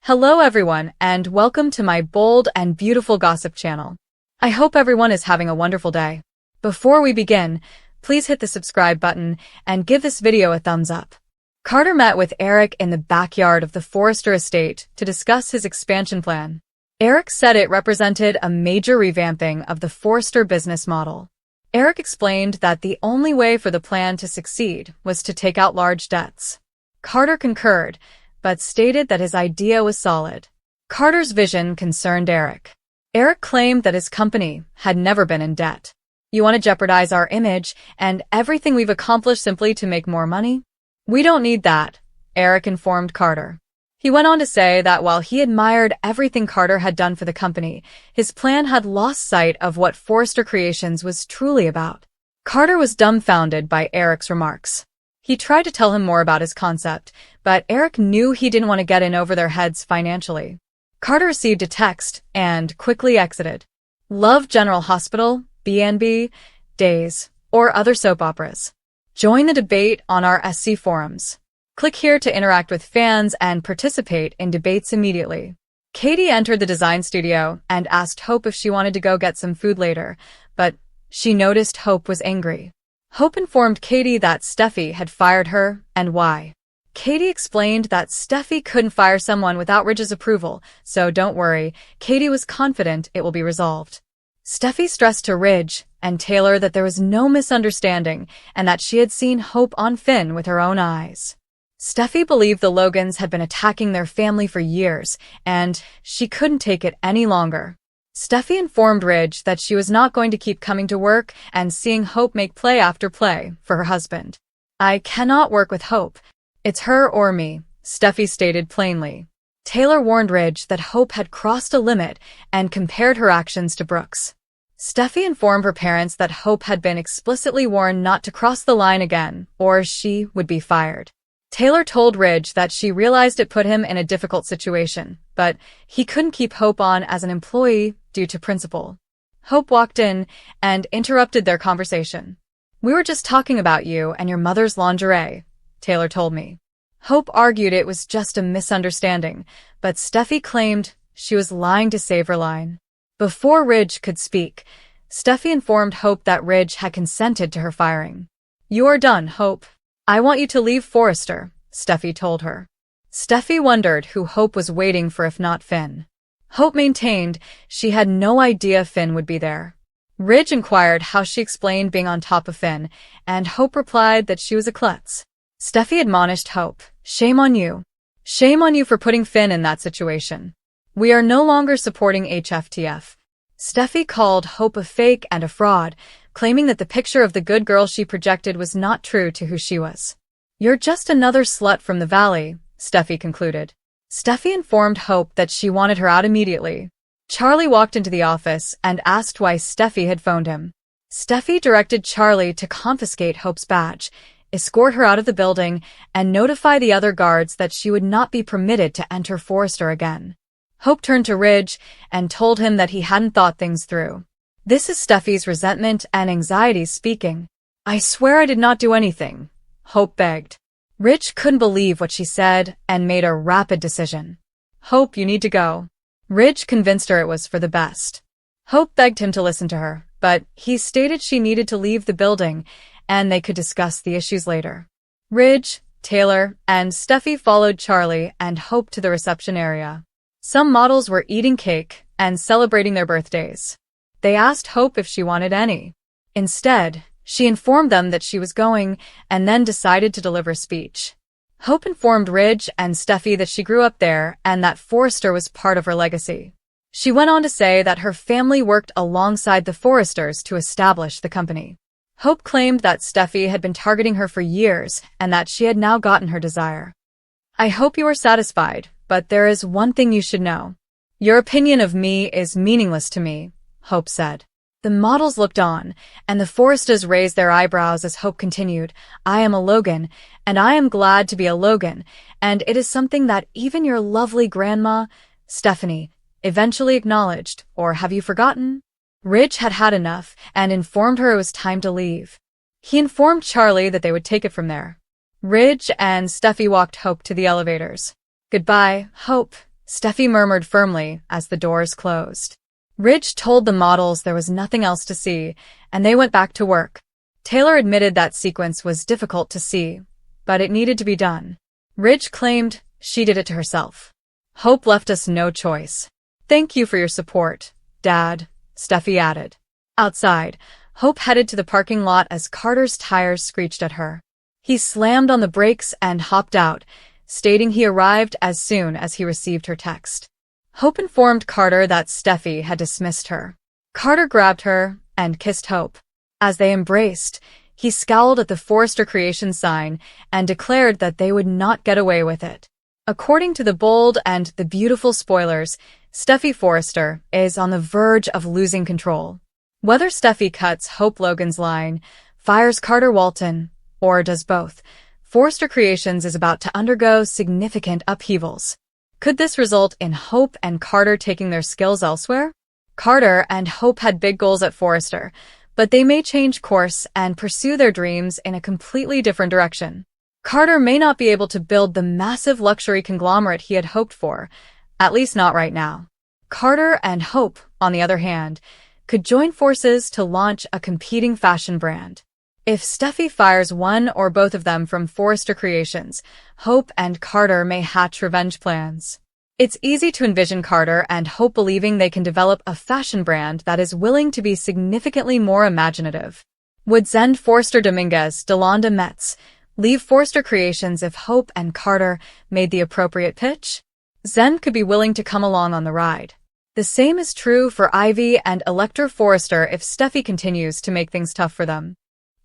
Hello everyone, and welcome to my bold and beautiful gossip channel. I hope everyone is having a wonderful day. Before we begin, please hit the subscribe button and give this video a thumbs up. Carter met with Eric in the backyard of the Forrester estate to discuss his expansion plan. Eric said it represented a major revamping of the Forrester business model. Eric explained that the only way for the plan to succeed was to take out large debts. Carter concurred, but stated that his idea was solid. Carter's vision concerned Eric. Eric claimed that his company had never been in debt. "You want to jeopardize our image and everything we've accomplished simply to make more money? We don't need that," Eric informed Carter. He went on to say that while he admired everything Carter had done for the company, his plan had lost sight of what Forrester Creations was truly about. Carter was dumbfounded by Eric's remarks. He tried to tell him more about his concept, but Eric knew he didn't want to get in over their heads financially. Carter received a text and quickly exited. Love General Hospital, B&B, Days, or other soap operas? Join the debate on our SC forums. Click here to interact with fans and participate in debates immediately. Katie entered the design studio and asked Hope if she wanted to go get some food later, but she noticed Hope was angry. Hope informed Katie that Steffy had fired her and why. Katie explained that Steffy couldn't fire someone without Ridge's approval, so don't worry, Katie was confident it will be resolved. Steffy stressed to Ridge and Taylor that there was no misunderstanding and that she had seen Hope on Finn with her own eyes. Steffy believed the Logans had been attacking their family for years, and she couldn't take it any longer. Steffy informed Ridge that she was not going to keep coming to work and seeing Hope make play after play for her husband. "I cannot work with Hope. It's her or me," Steffy stated plainly. Taylor warned Ridge that Hope had crossed a limit and compared her actions to Brooke's. Steffy informed her parents that Hope had been explicitly warned not to cross the line again, or she would be fired. Taylor told Ridge that she realized it put him in a difficult situation, but he couldn't keep Hope on as an employee due to principle. Hope walked in and interrupted their conversation. "We were just talking about you and your mother's lingerie," Taylor told me. Hope argued it was just a misunderstanding, but Steffy claimed she was lying to save her line. Before Ridge could speak, Steffy informed Hope that Ridge had consented to her firing. "You are done, Hope. I want you to leave Forrester," Steffy told her. Steffy wondered who Hope was waiting for if not Finn. Hope maintained she had no idea Finn would be there. Ridge inquired how she explained being on top of Finn, and Hope replied that she was a klutz. Steffy admonished Hope, "Shame on you. Shame on you for putting Finn in that situation. We are no longer supporting HFTF." Steffy called Hope a fake and a fraud, claiming that the picture of the good girl she projected was not true to who she was. "You're just another slut from the valley," Steffy concluded. Steffy informed Hope that she wanted her out immediately. Charlie walked into the office and asked why Steffy had phoned him. Steffy directed Charlie to confiscate Hope's badge, escort her out of the building, and notify the other guards that she would not be permitted to enter Forrester again. Hope turned to Ridge and told him that he hadn't thought things through. "This is Steffy's resentment and anxiety speaking. I swear I did not do anything," Hope begged. Ridge couldn't believe what she said and made a rapid decision. "Hope, you need to go." Ridge convinced her it was for the best. Hope begged him to listen to her, but he stated she needed to leave the building and they could discuss the issues later. Ridge, Taylor, and Steffy followed Charlie and Hope to the reception area. Some models were eating cake and celebrating their birthdays. They asked Hope if she wanted any. Instead, she informed them that she was going and then decided to deliver a speech. Hope informed Ridge and Steffy that she grew up there and that Forrester was part of her legacy. She went on to say that her family worked alongside the Forresters to establish the company. Hope claimed that Steffy had been targeting her for years and that she had now gotten her desire. "I hope you are satisfied, but there is one thing you should know. Your opinion of me is meaningless to me," Hope said. The models looked on, and the Forresters raised their eyebrows as Hope continued, "I am a Logan, and I am glad to be a Logan, and it is something that even your lovely grandma, Stephanie, eventually acknowledged, or have you forgotten?" Ridge had had enough and informed her it was time to leave. He informed Charlie that they would take it from there. Ridge and Steffy walked Hope to the elevators. "Goodbye, Hope," Steffi murmured firmly as the doors closed. Ridge told the models there was nothing else to see, and they went back to work. Taylor admitted that sequence was difficult to see, but it needed to be done. Ridge claimed she did it to herself. Hope left us no choice. Thank you for your support, Dad, Steffi added. Outside, Hope headed to the parking lot as Carter's tires screeched at her. He slammed on the brakes and hopped out, stating he arrived as soon as he received her text. Hope informed Carter that Steffi had dismissed her. Carter grabbed her and kissed Hope. As they embraced, he scowled at the Forrester Creations sign and declared that they would not get away with it. According to the bold and the beautiful spoilers, Steffi Forrester is on the verge of losing control. Whether Steffi cuts Hope Logan's line, fires Carter Walton, or does both, Forrester Creations is about to undergo significant upheavals. Could this result in Hope and Carter taking their skills elsewhere? Carter and Hope had big goals at Forrester, but they may change course and pursue their dreams in a completely different direction. Carter may not be able to build the massive luxury conglomerate he had hoped for, at least not right now. Carter and Hope, on the other hand, could join forces to launch a competing fashion brand. If Steffi fires one or both of them from Forrester Creations, Hope and Carter may hatch revenge plans. It's easy to envision Carter and Hope believing they can develop a fashion brand that is willing to be significantly more imaginative. Would Zend Forrester Dominguez, Delonda Metz, leave Forrester Creations if Hope and Carter made the appropriate pitch? Zend could be willing to come along on the ride. The same is true for Ivy and Electra Forrester if Steffi continues to make things tough for them.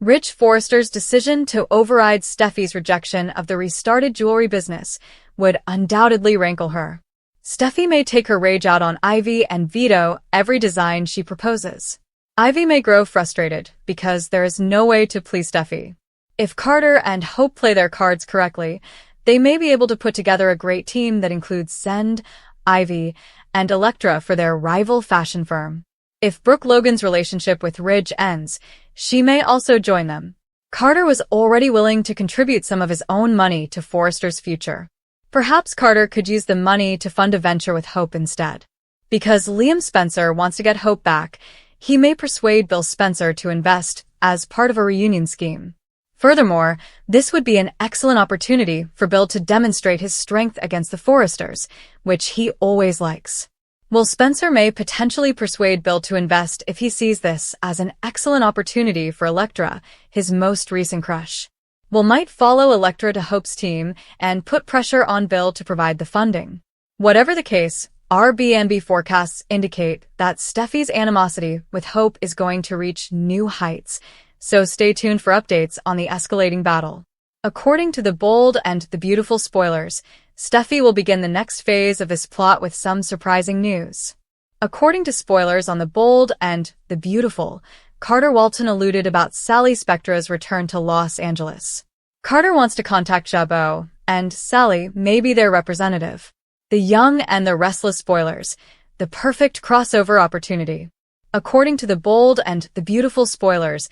Ridge Forrester's decision to override Steffi's rejection of the restarted jewelry business would undoubtedly rankle her. Steffi may take her rage out on Ivy and veto every design she proposes. Ivy may grow frustrated because there is no way to please Steffi. If Carter and Hope play their cards correctly, they may be able to put together a great team that includes Zend, Ivy, and Electra for their rival fashion firm. If Brooke Logan's relationship with Ridge ends, she may also join them. Carter was already willing to contribute some of his own money to Forrester's future. Perhaps Carter could use the money to fund a venture with Hope instead. Because Liam Spencer wants to get Hope back, he may persuade Bill Spencer to invest as part of a reunion scheme. Furthermore, this would be an excellent opportunity for Bill to demonstrate his strength against the Forresters, which he always likes. While Spencer may potentially persuade Bill to invest if he sees this as an excellent opportunity for Electra, his most recent crush. Will might follow Electra to Hope's team and put pressure on Bill to provide the funding. Whatever the case, Airbnb forecasts indicate that Steffi's animosity with Hope is going to reach new heights, so stay tuned for updates on the escalating battle. According to the bold and the beautiful spoilers, Steffi will begin the next phase of this plot with some surprising news. According to spoilers on the bold and the beautiful, Carter Walton alluded about Sally Spectra's return to Los Angeles. Carter wants to contact Jabot, and Sally may be their representative. The young and the restless spoilers, the perfect crossover opportunity. According to the bold and the beautiful spoilers,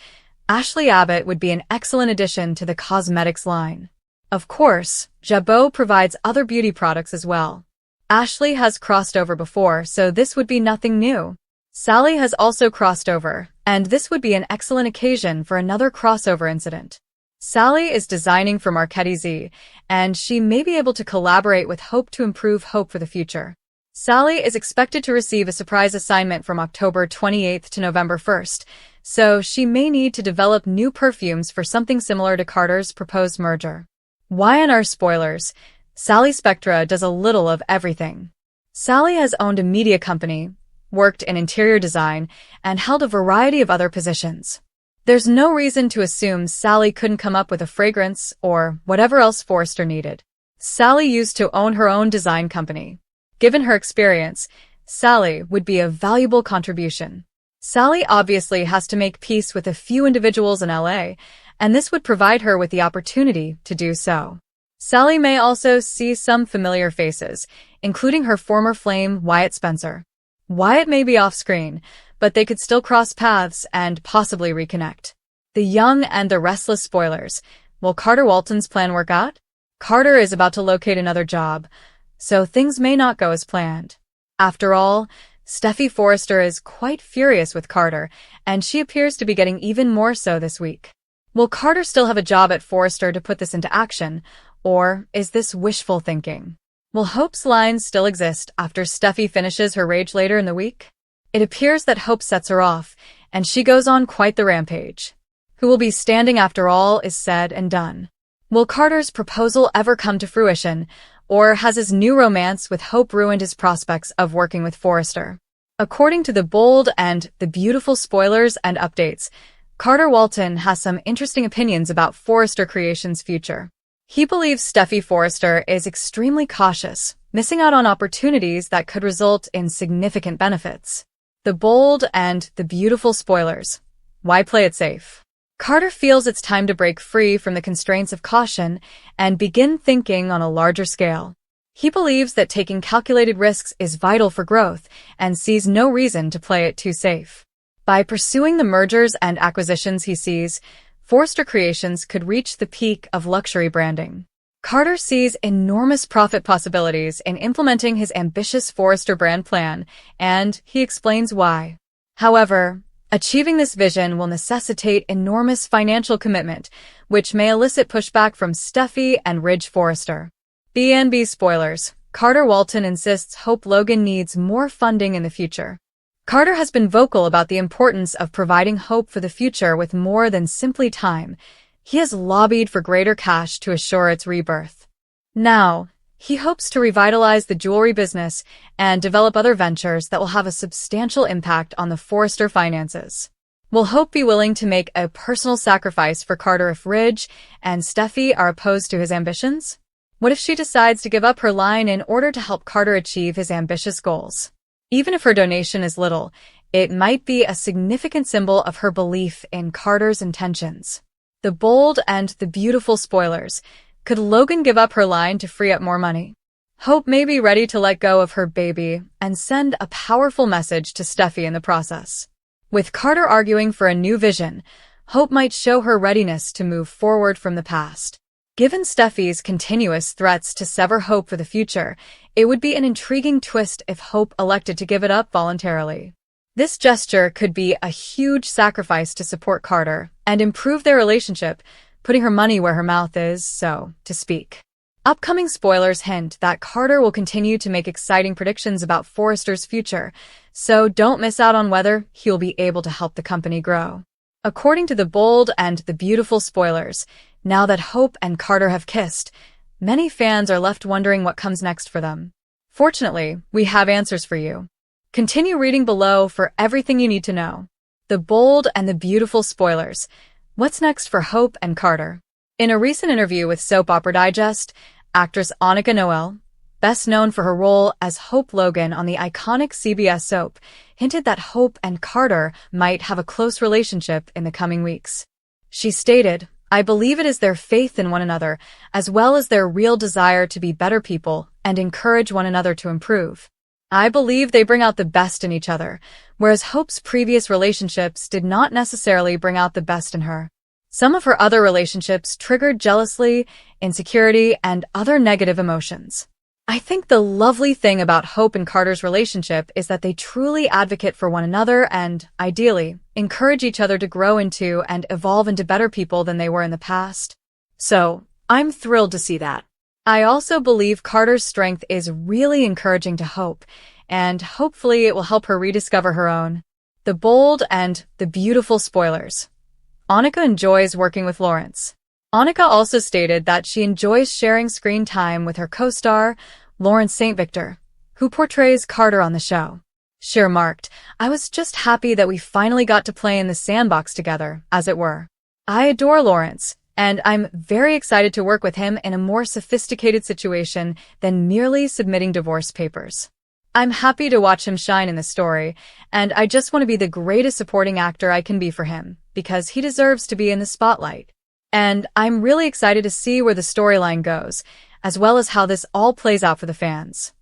Ashley Abbott would be an excellent addition to the cosmetics line. Of course, Jabot provides other beauty products as well. Ashley has crossed over before, so this would be nothing new. Sally has also crossed over, and this would be an excellent occasion for another crossover incident. Sally is designing for Marchetti Z, and she may be able to collaborate with Hope to improve Hope for the future. Sally is expected to receive a surprise assignment from October 28th to November 1st, so she may need to develop new perfumes for something similar to Carter's proposed merger. Y&R spoilers, Sally Spectra does a little of everything. Sally has owned a media company, worked in interior design, and held a variety of other positions. There's no reason to assume Sally couldn't come up with a fragrance or whatever else Forrester needed. Sally used to own her own design company. Given her experience, Sally would be a valuable contribution. Sally obviously has to make peace with a few individuals in LA, and this would provide her with the opportunity to do so. Sally may also see some familiar faces, including her former flame Wyatt Spencer. Wyatt may be off-screen, but they could still cross paths and possibly reconnect. The young and the restless spoilers. Will Carter Walton's plan work out? Carter is about to locate another job, so things may not go as planned. After all, Steffy Forrester is quite furious with Carter, and she appears to be getting even more so this week. Will Carter still have a job at Forrester to put this into action, or is this wishful thinking? Will Hope's lines still exist after Steffy finishes her rage later in the week? It appears that Hope sets her off, and she goes on quite the rampage. Who will be standing after all is said and done? Will Carter's proposal ever come to fruition, or has his new romance with Hope ruined his prospects of working with Forrester? According to the bold and the beautiful spoilers and updates, Carter Walton has some interesting opinions about Forrester Creations' future. He believes Steffy Forrester is extremely cautious, missing out on opportunities that could result in significant benefits. The bold and the beautiful spoilers. Why play it safe? Carter feels it's time to break free from the constraints of caution and begin thinking on a larger scale. He believes that taking calculated risks is vital for growth and sees no reason to play it too safe. By pursuing the mergers and acquisitions he sees, Forrester Creations could reach the peak of luxury branding. Carter sees enormous profit possibilities in implementing his ambitious Forrester brand plan, and he explains why. However, achieving this vision will necessitate enormous financial commitment, which may elicit pushback from Steffy and Ridge Forrester. B&B spoilers. Carter Walton insists Hope Logan needs more funding in the future. Carter has been vocal about the importance of providing hope for the future with more than simply time. He has lobbied for greater cash to assure its rebirth. Now, he hopes to revitalize the jewelry business and develop other ventures that will have a substantial impact on the Forrester finances. Will Hope be willing to make a personal sacrifice for Carter if Ridge and Steffy are opposed to his ambitions? What if she decides to give up her line in order to help Carter achieve his ambitious goals? Even if her donation is little, it might be a significant symbol of her belief in Carter's intentions. The bold and the beautiful spoilers. Could Logan give up her line to free up more money? Hope may be ready to let go of her baby and send a powerful message to Steffy in the process. With Carter arguing for a new vision, Hope might show her readiness to move forward from the past. Given Steffy's continuous threats to sever Hope for the future, it would be an intriguing twist if Hope elected to give it up voluntarily. This gesture could be a huge sacrifice to support Carter and improve their relationship, putting her money where her mouth is, so to speak. Upcoming spoilers hint that Carter will continue to make exciting predictions about Forrester's future, so don't miss out on whether he'll be able to help the company grow. According to the bold and the beautiful spoilers, now that Hope and Carter have kissed, many fans are left wondering what comes next for them. Fortunately, we have answers for you. Continue reading below for everything you need to know. The bold and the beautiful spoilers. What's next for Hope and Carter? In a recent interview with Soap Opera Digest, actress Annika Noel, best known for her role as Hope Logan on the iconic CBS soap, hinted that Hope and Carter might have a close relationship in the coming weeks. She stated, "I believe it is their faith in one another, as well as their real desire to be better people and encourage one another to improve. I believe they bring out the best in each other, whereas Hope's previous relationships did not necessarily bring out the best in her. Some of her other relationships triggered jealousy, insecurity, and other negative emotions. I think the lovely thing about Hope and Carter's relationship is that they truly advocate for one another and, ideally, encourage each other to grow into and evolve into better people than they were in the past. So, I'm thrilled to see that. I also believe Carter's strength is really encouraging to Hope, and hopefully it will help her rediscover her own." The bold and the beautiful spoilers. Annika enjoys working with Lawrence. Annika also stated that she enjoys sharing screen time with her co-star, Lawrence St. Victor, who portrays Carter on the show. She remarked, "I was just happy that we finally got to play in the sandbox together, as it were. I adore Lawrence, and I'm very excited to work with him in a more sophisticated situation than merely submitting divorce papers. I'm happy to watch him shine in the story, and I just want to be the greatest supporting actor I can be for him, because he deserves to be in the spotlight. And I'm really excited to see where the storyline goes, as well as how this all plays out for the fans.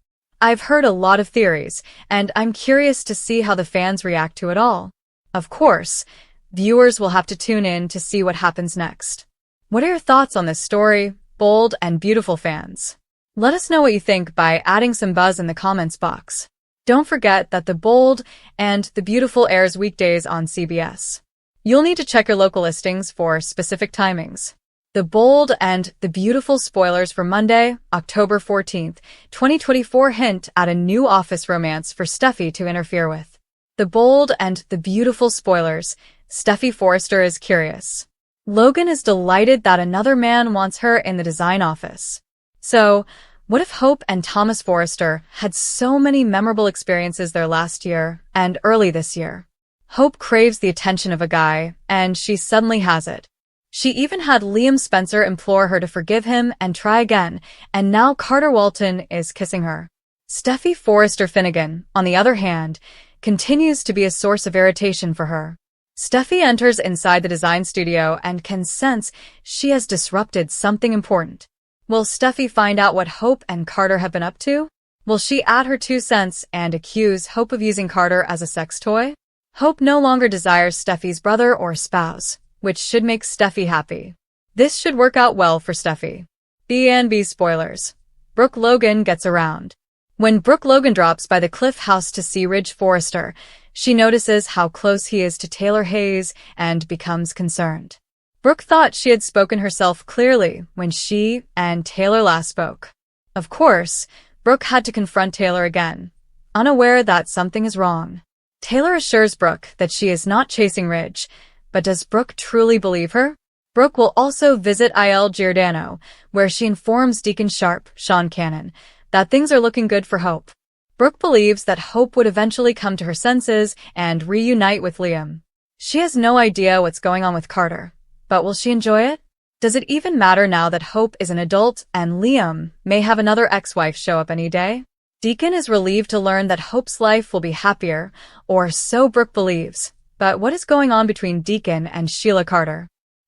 I've heard a lot of theories, and I'm curious to see how the fans react to it all. Of course, viewers will have to tune in to see what happens next." What are your thoughts on this story, bold and beautiful fans? Let us know what you think by adding some buzz in the comments box. Don't forget that The Bold and The Beautiful airs weekdays on CBS. You'll need to check your local listings for specific timings. The Bold and The Beautiful spoilers for Monday, October 14th, 2024 hint at a new office romance for Steffy to interfere with. The Bold and The Beautiful spoilers. Steffy Forrester is curious. Logan is delighted that another man wants her in the design office. So, what if Hope and Thomas Forrester had so many memorable experiences there last year and early this year? Hope craves the attention of a guy, and she suddenly has it. She even had Liam Spencer implore her to forgive him and try again, and now Carter Walton is kissing her. Steffy Forrester Finnegan, on the other hand, continues to be a source of irritation for her. Steffy enters inside the design studio and can sense she has disrupted something important. Will Steffy find out what Hope and Carter have been up to? Will she add her 2 cents and accuse Hope of using Carter as a sex toy? Hope no longer desires Steffy's brother or spouse, which should make Steffy happy. This should work out well for Steffy. B&B spoilers. Brooke Logan gets around. When Brooke Logan drops by the Cliff House to see Ridge Forrester, she notices how close he is to Taylor Hayes and becomes concerned. Brooke thought she had spoken herself clearly when she and Taylor last spoke. Of course, Brooke had to confront Taylor again, unaware that something is wrong. Taylor assures Brooke that she is not chasing Ridge, but does Brooke truly believe her? Brooke will also visit Il Giordano, where she informs Deacon Sharp, Sean Cannon, that things are looking good for Hope. Brooke believes that Hope would eventually come to her senses and reunite with Liam. She has no idea what's going on with Carter. But will she enjoy it? Does it even matter now that Hope is an adult and Liam may have another ex-wife show up any day? Deacon is relieved to learn that Hope's life will be happier, or so Brooke believes. But what is going on between Deacon and Sheila Carter?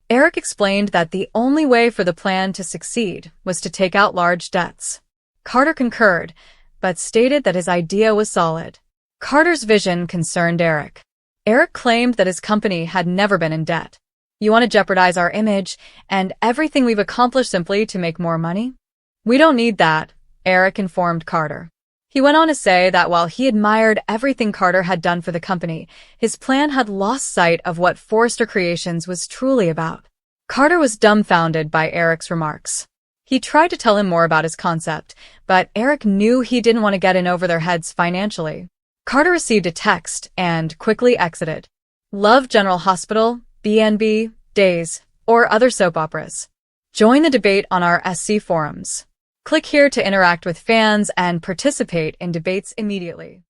Eric explained that the only way for the plan to succeed was to take out large debts. Carter concurred, but stated that his idea was solid. Carter's vision concerned Eric. Eric claimed that his company had never been in debt. You want to jeopardize our image and everything we've accomplished simply to make more money? We don't need that, Eric informed Carter. He went on to say that while he admired everything Carter had done for the company, his plan had lost sight of what Forrester Creations was truly about. Carter was dumbfounded by Eric's remarks. He tried to tell him more about his concept, but Eric knew he didn't want to get in over their heads financially. Carter received a text and quickly exited. Love General Hospital, B&B, Days, or other soap operas? Join the debate on our SC forums. Click here to interact with fans and participate in debates immediately.